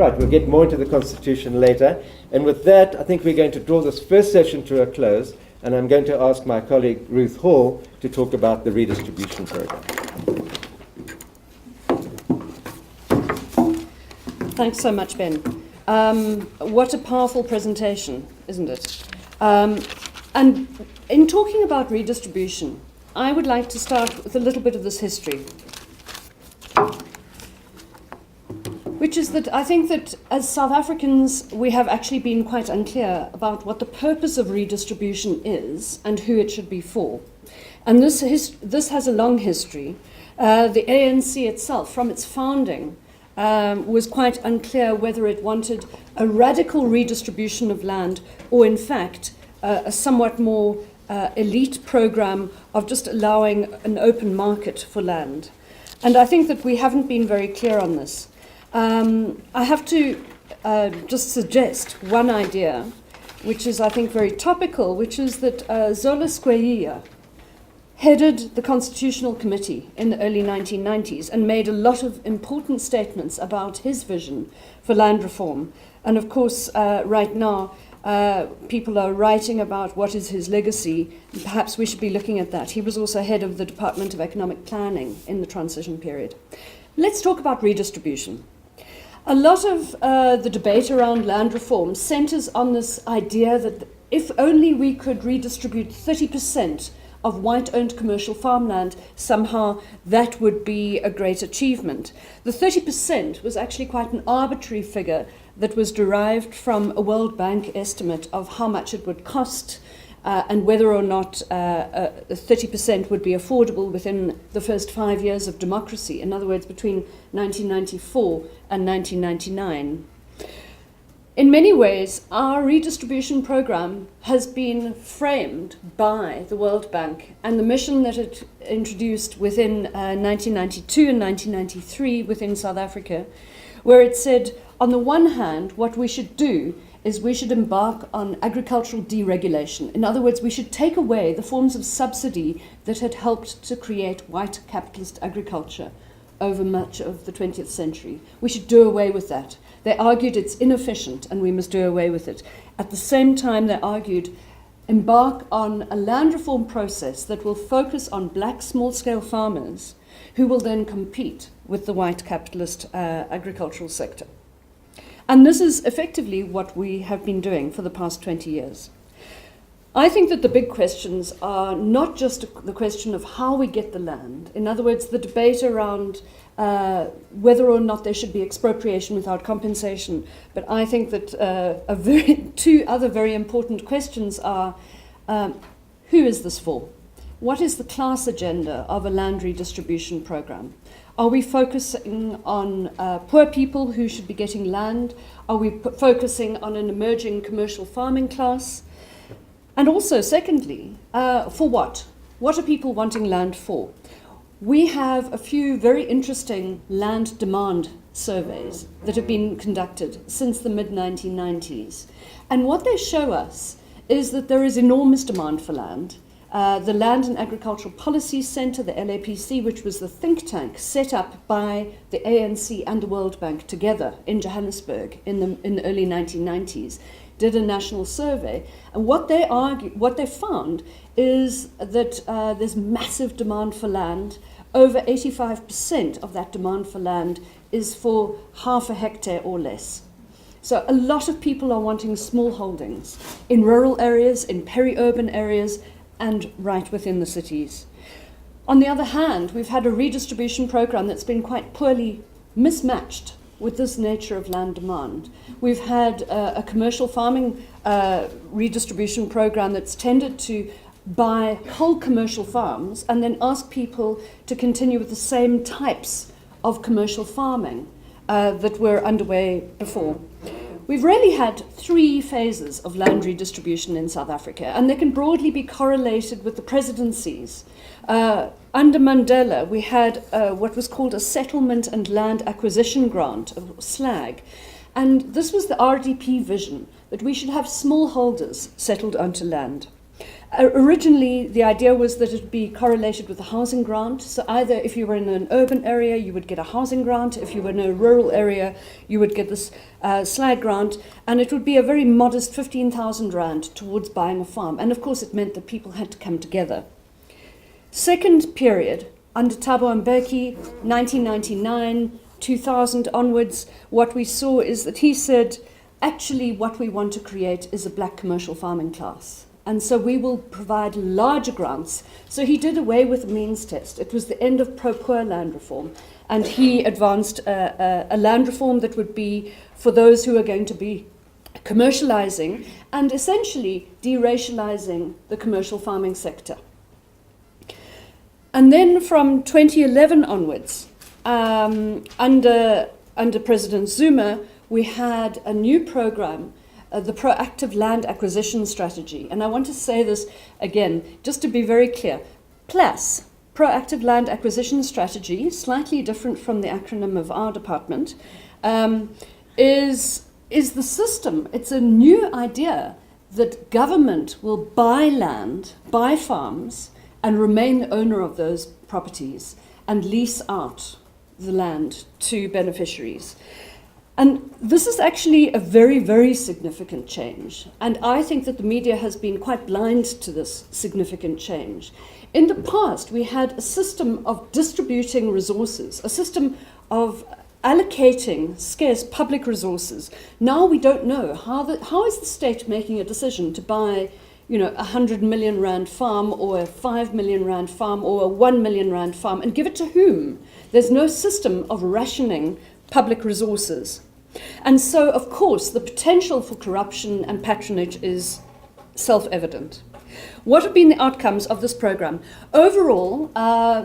right, we'll get more into the Constitution later. And with that, I think we're going to draw this first session to a close, and I'm going to ask my colleague Ruth Hall to talk about the redistribution program. Thanks so much, Ben. What a powerful presentation, isn't it? And in talking about redistribution, I would like to start with a little bit of this history, which is that I think that as South Africans, we have actually been quite unclear about what the purpose of redistribution is and who it should be for. And this has a long history. The ANC itself, from its founding, was quite unclear whether it wanted a radical redistribution of land or, in fact, a somewhat more elite program of just allowing an open market for land. And I think that we haven't been very clear on this. I have to just suggest one idea, which is, I think, very topical, which is that Zola Skweyiya headed the Constitutional Committee in the early 1990s and made a lot of important statements about his vision for land reform. And of course, right now, people are writing about what is his legacy. Perhaps we should be looking at that. He was also head of the Department of Economic Planning in the transition period. Let's talk about redistribution. A lot of the debate around land reform centers on this idea that if only we could redistribute 30% of white-owned commercial farmland, somehow that would be a great achievement. The 30% was actually quite an arbitrary figure that was derived from a World Bank estimate of how much it would cost and whether or not 30% would be affordable within the first 5 years of democracy, in other words, between 1994 and 1999. In many ways, our redistribution program has been framed by the World Bank and the mission that it introduced within 1992 and 1993 within South Africa, where it said, on the one hand, what we should do is we should embark on agricultural deregulation. In other words, we should take away the forms of subsidy that had helped to create white capitalist agriculture over much of the 20th century. We should do away with that. They argued it's inefficient and we must do away with it. At the same time, they argued embark on a land reform process that will focus on black small-scale farmers who will then compete with the white capitalist agricultural sector. And this is effectively what we have been doing for the past 20 years. I think that the big questions are not just the question of how we get the land. In other words, the debate around whether or not there should be expropriation without compensation. But I think that two other very important questions are, who is this for? What is the class agenda of a land redistribution program? Are we focusing on poor people who should be getting land? Are we focusing on an emerging commercial farming class? And also, secondly, for what? What are people wanting land for? We have a few very interesting land demand surveys that have been conducted since the mid-1990s. And what they show us is that there is enormous demand for land. The Land and Agricultural Policy Centre, the LAPC, which was the think tank set up by the ANC and the World Bank together in Johannesburg in the early 1990s, did a national survey. And what they found is that there's massive demand for land. Over 85% of that demand for land is for half a hectare or less. So a lot of people are wanting small holdings in rural areas, in peri-urban areas, and right within the cities. On the other hand, we've had a redistribution program that's been quite poorly mismatched with this nature of land demand. We've had a commercial farming redistribution program that's tended to buy whole commercial farms and then ask people to continue with the same types of commercial farming that were underway before. We've really had three phases of land redistribution in South Africa, and they can broadly be correlated with the presidencies. Under Mandela, we had what was called a Settlement and Land Acquisition Grant, SLAG, and this was the RDP vision, that we should have smallholders settled onto land. Originally, the idea was that it would be correlated with a housing grant. So either if you were in an urban area, you would get a housing grant. If you were in a rural area, you would get this slag grant. And it would be a very modest 15,000 rand towards buying a farm. And of course, it meant that people had to come together. Second period, under Thabo Mbeki, 1999, 2000 onwards, what we saw is that he said, actually, what we want to create is a black commercial farming class. And so we will provide larger grants. So he did away with the means test. It was the end of pro-poor land reform. And he advanced a land reform that would be for those who are going to be commercializing and essentially deracializing the commercial farming sector. And then from 2011 onwards, under President Zuma, we had a new program, the Proactive Land Acquisition Strategy. And I want to say this again, just to be very clear. PLAAS, Proactive Land Acquisition Strategy, slightly different from the acronym of our department, is the system. It's a new idea that government will buy land, buy farms, and remain the owner of those properties and lease out the land to beneficiaries. And this is actually a very, very significant change. And I think that the media has been quite blind to this significant change. In the past, we had a system of distributing resources, a system of allocating scarce public resources. Now we don't know how is the state making a decision to buy, a 100 million rand farm or a 5 million rand farm or a 1 million rand farm, and give it to whom? There's no system of rationing public resources. And so, of course, the potential for corruption and patronage is self-evident. What have been the outcomes of this program? Overall,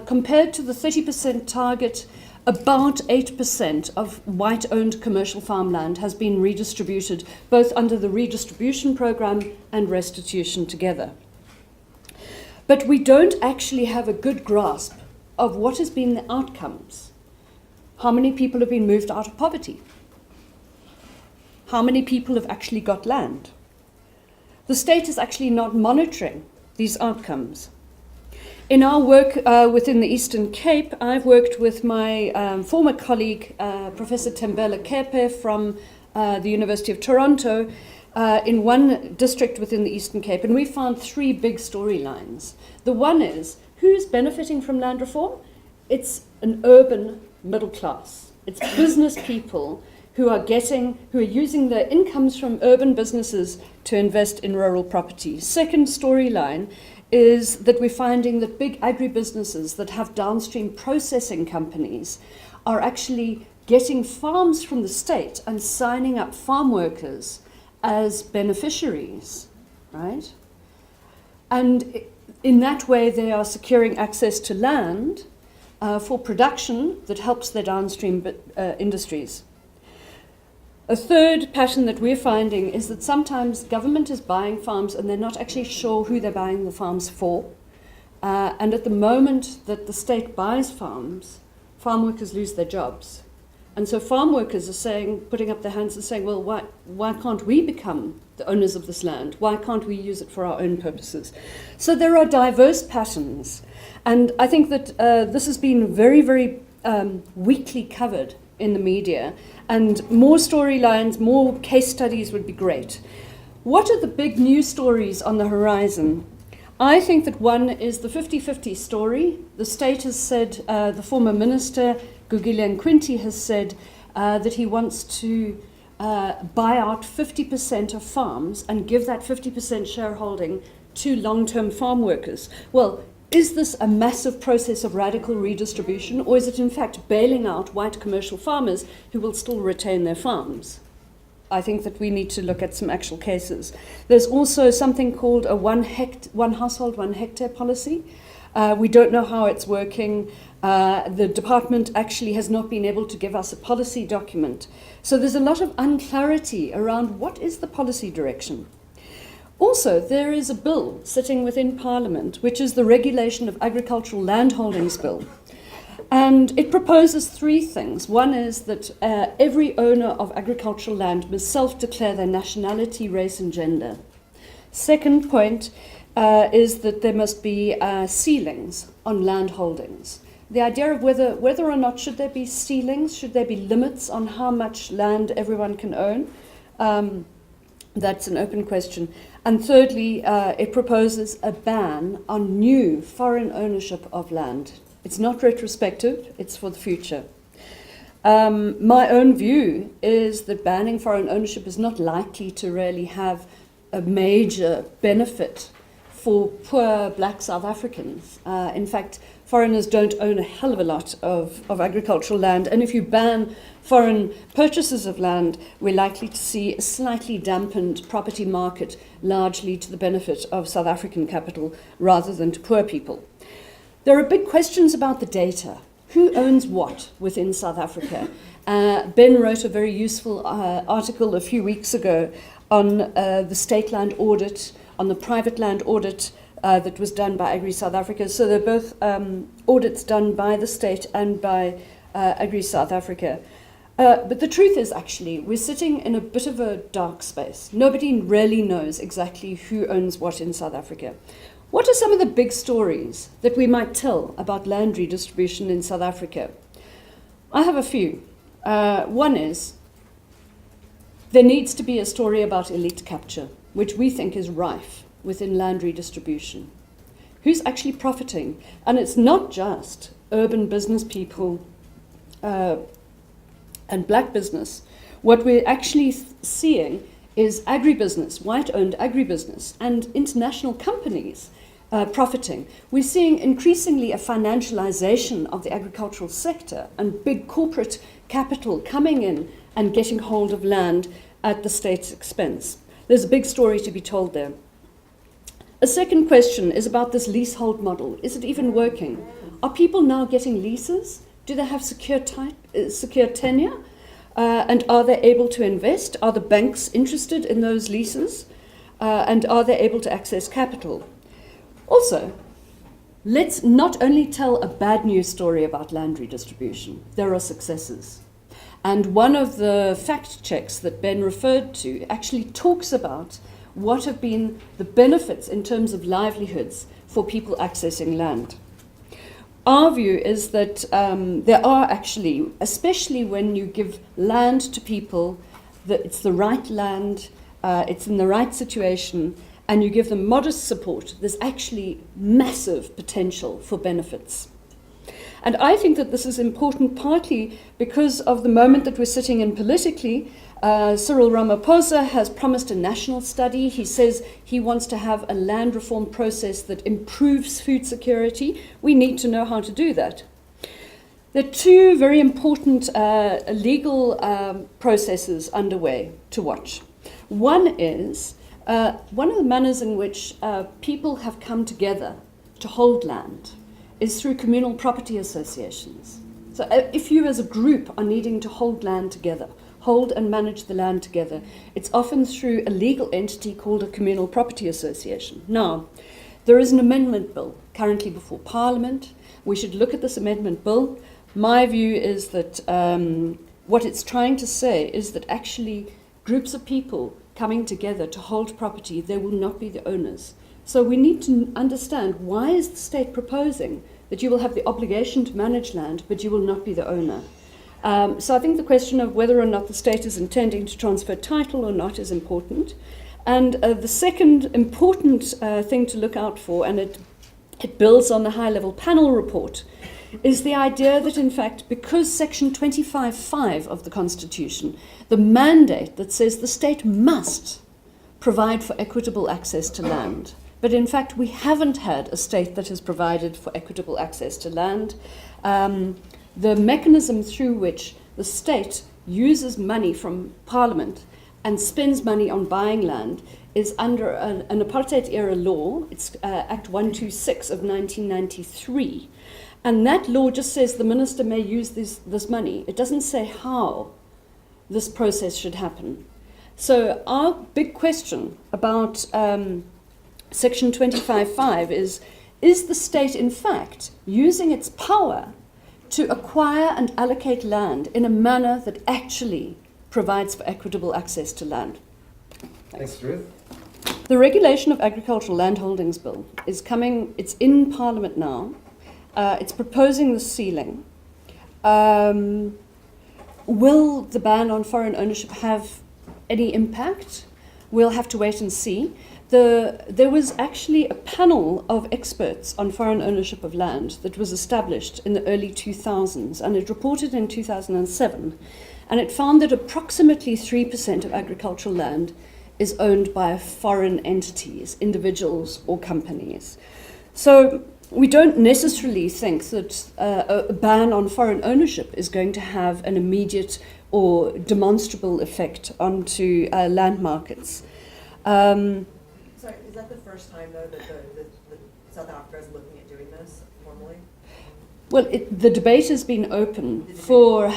compared to the 30% target, about 8% of white-owned commercial farmland has been redistributed, both under the redistribution program and restitution together. But we don't actually have a good grasp of what has been the outcomes. How many people have been moved out of poverty? How many people have actually got land? The state is actually not monitoring these outcomes. In our work within the Eastern Cape, I've worked with my former colleague, Professor Tembela Kepe from the University of Toronto, in one district within the Eastern Cape, and we found three big storylines. The one is, who's benefiting from land reform? It's an urban middle class. It's business people who are using their incomes from urban businesses to invest in rural property. Second storyline is that we're finding that big agribusinesses that have downstream processing companies are actually getting farms from the state and signing up farm workers as beneficiaries, right? And in that way, they are securing access to land for production that helps their downstream industries. A third pattern that we're finding is that sometimes government is buying farms and they're not actually sure who they're buying the farms for. And at the moment that the state buys farms, farm workers lose their jobs. And so farm workers are putting up their hands and saying, well, why can't we become the owners of this land? Why can't we use it for our own purposes? So there are diverse patterns. And I think that this has been very, very weakly covered in the media, and more storylines, more case studies would be great. What are the big news stories on the horizon? I think that one is the 50-50 story. The state has said, the former minister, Gugile Nkwinti, has said that he wants to buy out 50% of farms and give that 50% shareholding to long-term farm workers. Well, is this a massive process of radical redistribution, or is it in fact bailing out white commercial farmers who will still retain their farms? I think that we need to look at some actual cases. There's also something called a one household, 1 hectare policy. We don't know how it's working. The department actually has not been able to give us a policy document. So there's a lot of unclarity around what is the policy direction. Also, there is a bill sitting within Parliament, which is the Regulation of Agricultural Landholdings Bill. And it proposes three things. One is that every owner of agricultural land must self-declare their nationality, race, and gender. Second point is that there must be ceilings on land holdings. The idea of whether or not should there be ceilings, should there be limits on how much land everyone can own, that's an open question. And thirdly, it proposes a ban on new foreign ownership of land. It's not retrospective, it's for the future. My own view is that banning foreign ownership is not likely to really have a major benefit for poor black South Africans. In fact, foreigners don't own a hell of a lot of agricultural land, and if you ban foreign purchases of land, we're likely to see a slightly dampened property market, largely to the benefit of South African capital rather than to poor people. There are big questions about the data. Who owns what within South Africa? Ben wrote a very useful article a few weeks ago on the state land audit, on the private land audit that was done by Agri South Africa. So they're both audits done by the state and by Agri South Africa. But the truth is, actually, we're sitting in a bit of a dark space. Nobody really knows exactly who owns what in South Africa. What are some of the big stories that we might tell about land redistribution in South Africa? I have a few. One is there needs to be a story about elite capture, which we think is rife within land redistribution. Who's actually profiting? And it's not just urban business people and black business. What we're actually seeing is agribusiness, white-owned agribusiness, and international companies profiting. We're seeing increasingly a financialisation of the agricultural sector and big corporate capital coming in and getting hold of land at the state's expense. There's a big story to be told there. A second question is about this leasehold model. Is it even working? Are people now getting leases? Do they have secure tenure? And are they able to invest? Are the banks interested in those leases? And are they able to access capital? Also, let's not only tell a bad news story about land redistribution. There are successes. And one of the fact checks that Ben referred to actually talks about what have been the benefits in terms of livelihoods for people accessing land. Our view is that there are actually, especially when you give land to people, that it's the right land, it's in the right situation, and you give them modest support, there's actually massive potential for benefits. And I think that this is important partly because of the moment that we're sitting in politically. Cyril Ramaphosa has promised a national study. He says he wants to have a land reform process that improves food security. We need to know how to do that. There are two very important legal processes underway to watch. One is one of the manners in which people have come together to hold land is through communal property associations. So if you as a group are needing to hold land together, hold and manage the land together, it's often through a legal entity called a communal property association. Now, there is an amendment bill currently before Parliament. We should look at this amendment bill. My view is that what it's trying to say is that actually groups of people coming together to hold property, they will not be the owners. So we need to understand, why is the state proposing that you will have the obligation to manage land, but you will not be the owner? So I think the question of whether or not the state is intending to transfer title or not is important. And the second important thing to look out for, and it builds on the high-level panel report, is the idea that, in fact, because Section 25(5) of the Constitution, the mandate that says the state must provide for equitable access to land, but in fact we haven't had a state that has provided for equitable access to land. The mechanism through which the state uses money from Parliament and spends money on buying land is under an apartheid-era law. It's Act 126 of 1993. And that law just says the minister may use this money. It doesn't say how this process should happen. So our big question about Section 25(5) is the state, in fact, using its power to acquire and allocate land in a manner that actually provides for equitable access to land? Thanks, Ruth. The Regulation of Agricultural Landholdings Bill is coming, it's in Parliament now. It's proposing the ceiling. Will the ban on foreign ownership have any impact? We'll have to wait and see. There was actually a panel of experts on foreign ownership of land that was established in the early 2000s, and it reported in 2007, and it found that approximately 3% of agricultural land is owned by foreign entities, individuals or companies. So we don't necessarily think that a ban on foreign ownership is going to have an immediate or demonstrable effect onto land markets. Sorry, is that the first time, though, that the South Africa is looking at doing this formally? Well, the debate has been open for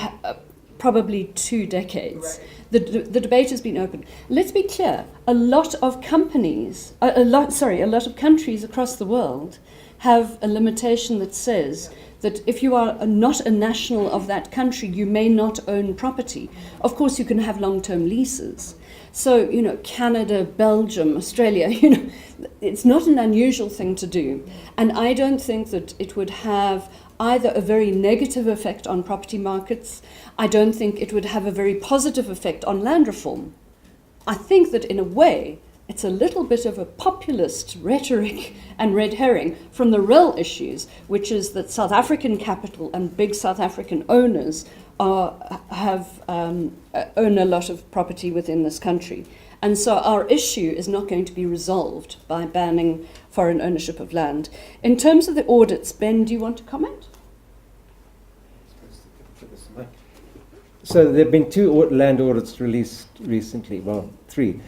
probably 2 decades. Right. The debate has been open. Let's be clear, a lot of companies, a lot of countries across the world have a limitation that says that if you are not a national of that country, you may not own property. Of course, you can have long-term leases. So, Canada, Belgium, Australia, it's not an unusual thing to do. And I don't think that it would have either a very negative effect on property markets. I don't think it would have a very positive effect on land reform. I think that in a way, it's a little bit of a populist rhetoric and red herring from the real issues, which is that South African capital and big South African owners own a lot of property within this country. And so our issue is not going to be resolved by banning foreign ownership of land. In terms of the audits, Ben, do you want to comment? So there have been 2 land audits released recently, well, 3.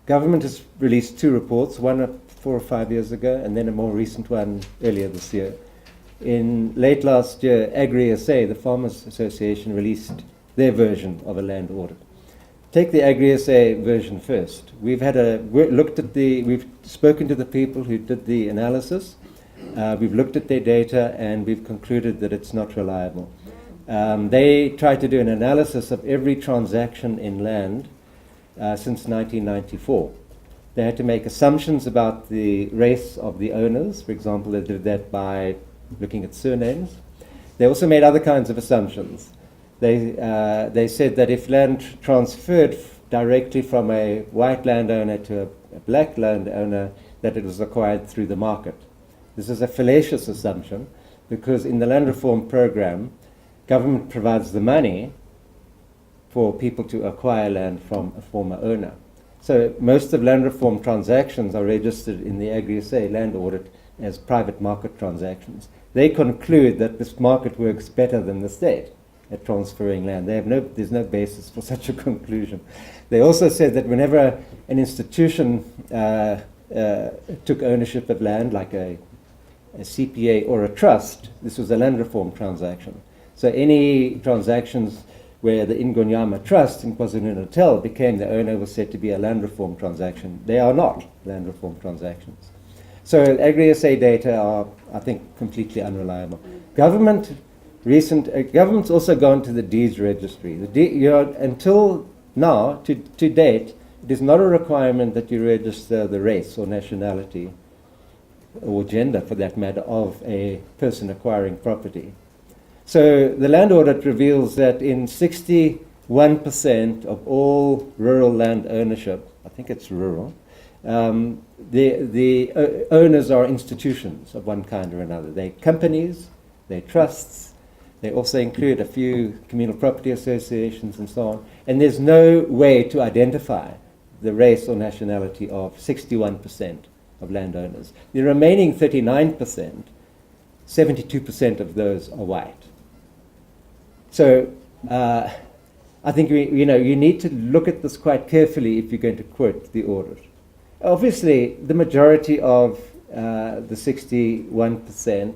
Government has released 2 reports, one 4 or 5 years ago, and then a more recent one earlier this year. In late last year, Agri-SA, the Farmers Association, released their version of a land audit. Take the Agri-SA version first. We've spoken to the people who did the analysis, we've looked at their data, and we've concluded that it's not reliable. They tried to do an analysis of every transaction in land since 1994. They had to make assumptions about the race of the owners. For example, they did that by looking at surnames. They also made other kinds of assumptions. They said that if land transferred directly from a white landowner to a black landowner, that it was acquired through the market. This is a fallacious assumption because in the land reform program, government provides the money for people to acquire land from a former owner. So most of land reform transactions are registered in the Agri-SA land audit as private market transactions. They conclude that this market works better than the state at transferring land. There's no basis for such a conclusion. They also said that whenever an institution took ownership of land, like a CPA or a trust, this was a land reform transaction. So any transactions where the Ingonyama Trust in KwaZulu-Natal became the owner was said to be a land reform transaction. They are not land reform transactions. So Agri-SA data are, I think, completely unreliable. Government's also gone to the deeds registry. Until now, to date, it is not a requirement that you register the race or nationality or gender, for that matter, of a person acquiring property. So the land audit reveals that in 61% of all rural land ownership, I think it's rural, the owners are institutions of one kind or another. They're companies, they're trusts, they also include a few communal property associations and so on. And there's no way to identify the race or nationality of 61% of landowners. The remaining 39%, 72% of those are white. So I think you need to look at this quite carefully if you're going to quote the audit. Obviously, the majority of the 61%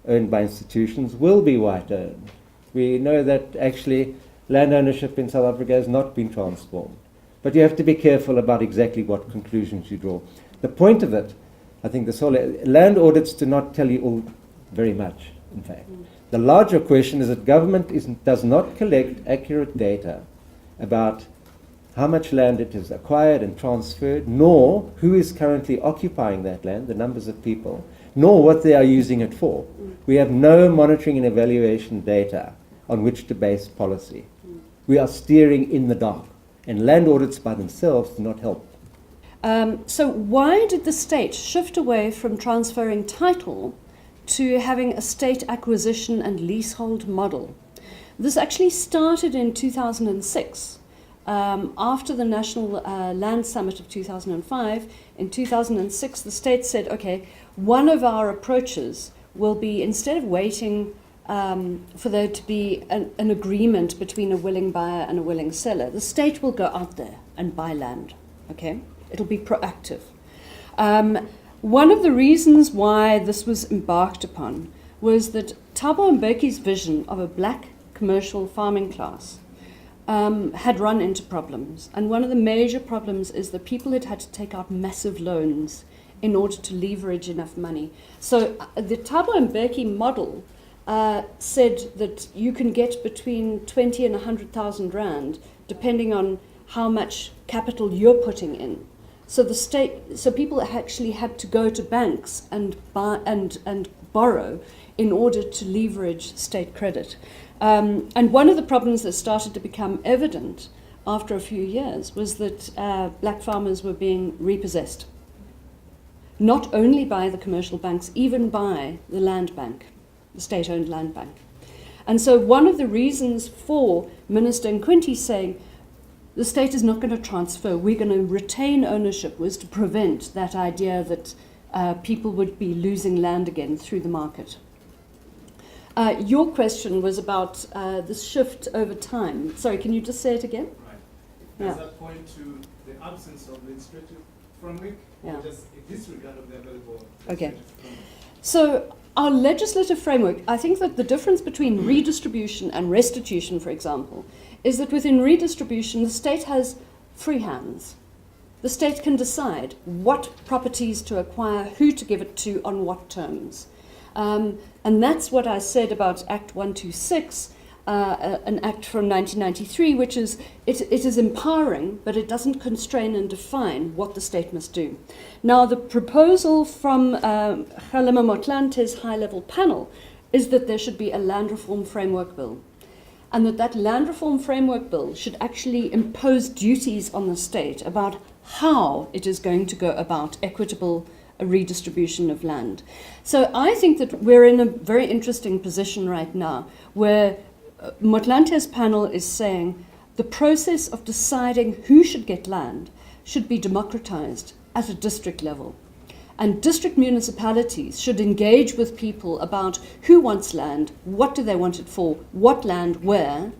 owned by institutions will be white-owned. We know that actually land ownership in South Africa has not been transformed. But you have to be careful about exactly what conclusions you draw. The point of it, I think this whole land audits do not tell you all very much, in fact. The larger question is that government does not collect accurate data about how much land it has acquired and transferred, nor who is currently occupying that land, the numbers of people, nor what they are using it for. We have no monitoring and evaluation data on which to base policy. We are steering in the dark, and land audits by themselves do not help. So why did the state shift away from transferring title to having a state acquisition and leasehold model? This actually started in 2006. After the National Land Summit of 2005, in 2006 the state said, okay, one of our approaches will be, instead of waiting for there to be an agreement between a willing buyer and a willing seller, the state will go out there and buy land, okay? It'll be proactive. One of the reasons why this was embarked upon was that Thabo Mbeki's vision of a black commercial farming class had run into problems. And one of the major problems is that people had to take out massive loans in order to leverage enough money. So the Thabo Mbeki model said that you can get between 20 and 100,000 rand, depending on how much capital you're putting in. So the state, so people actually had to go to banks and buy and borrow in order to leverage state credit. And one of the problems that started to become evident after a few years was that black farmers were being repossessed, not only by the commercial banks, even by the land bank, the state-owned land bank. And so one of the reasons for Minister Nkwinti saying the state is not going to transfer, we're going to retain ownership, was to prevent that idea that people would be losing land again through the market. Your question was about this shift over time. Sorry, can you just say it again? Right. Does that point to the absence of legislative framework, or just a disregard of the available legislative framework? So our legislative framework, I think that the difference between redistribution and restitution, for example, is that within redistribution, the state has free hands. The state can decide what properties to acquire, who to give it to, on what terms. And that's what I said about Act 126, an act from 1993, which is, it is empowering, but it doesn't constrain and define what the state must do. Now, the proposal from Kgalema Motlante's high-level panel is that there should be a land reform framework bill, and that land reform framework bill should actually impose duties on the state about how it is going to go about equitable redistribution of land. So I think that we're in a very interesting position right now where Motlante's panel is saying the process of deciding who should get land should be democratized at a district level. And district municipalities should engage with people about who wants land, what do they want it for, what land, where,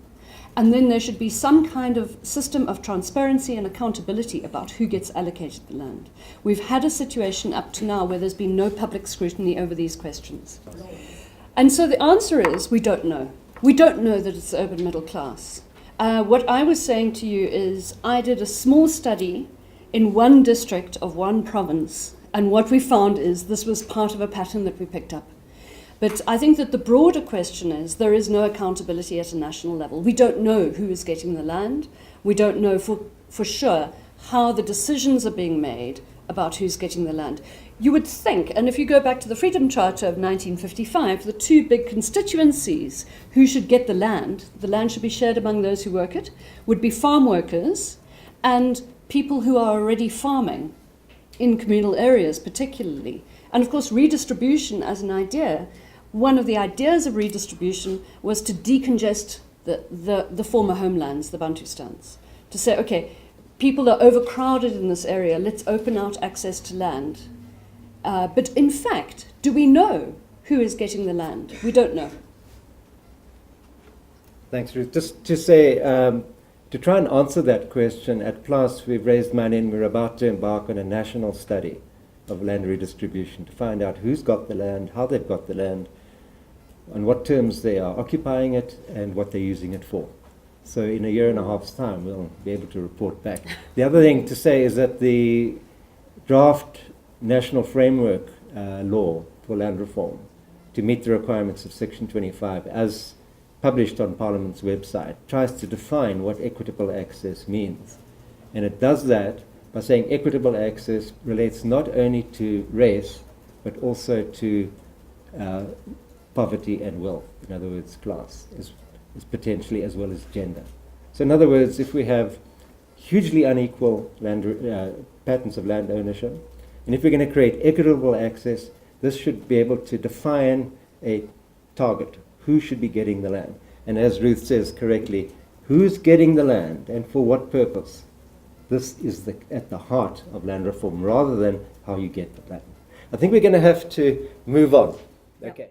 and then there should be some kind of system of transparency and accountability about who gets allocated the land. We've had a situation up to now where there's been no public scrutiny over these questions. And so the answer is we don't know. We don't know that it's the urban middle class. What I was saying to you is I did a small study in one district of one province, and what we found is this was part of a pattern that we picked up. But I think that the broader question is there is no accountability at a national level. We don't know who is getting the land. We don't know for sure how the decisions are being made about who's getting the land. You would think, and if you go back to the Freedom Charter of 1955, the two big constituencies who should get the land should be shared among those who work it, would be farm workers and people who are already farming in communal areas particularly. And of course redistribution as an idea, one of the ideas of redistribution was to decongest the former homelands, the Bantustans, to say, okay, people are overcrowded in this area, let's open out access to land. But in fact, do we know who is getting the land? We don't know. Thanks, Ruth. Just to say, to try and answer that question, at PLAAS we've raised money and we're about to embark on a national study of land redistribution to find out who's got the land, how they've got the land, on what terms they are occupying it, and what they're using it for. So in a year and a half's time, we'll be able to report back. The other thing to say is that the draft national framework law for land reform, to meet the requirements of Section 25, as published on Parliament's website, tries to define what equitable access means. And it does that by saying equitable access relates not only to race, but also to poverty and wealth. In other words, class is potentially as well as gender. So in other words, if we have hugely unequal patterns of land ownership, and if we're going to create equitable access, this should be able to define a target. Who should be getting the land? And as Ruth says correctly, who's getting the land and for what purpose? This is at the heart of land reform, rather than how you get the land. I think we're going to have to move on. Okay.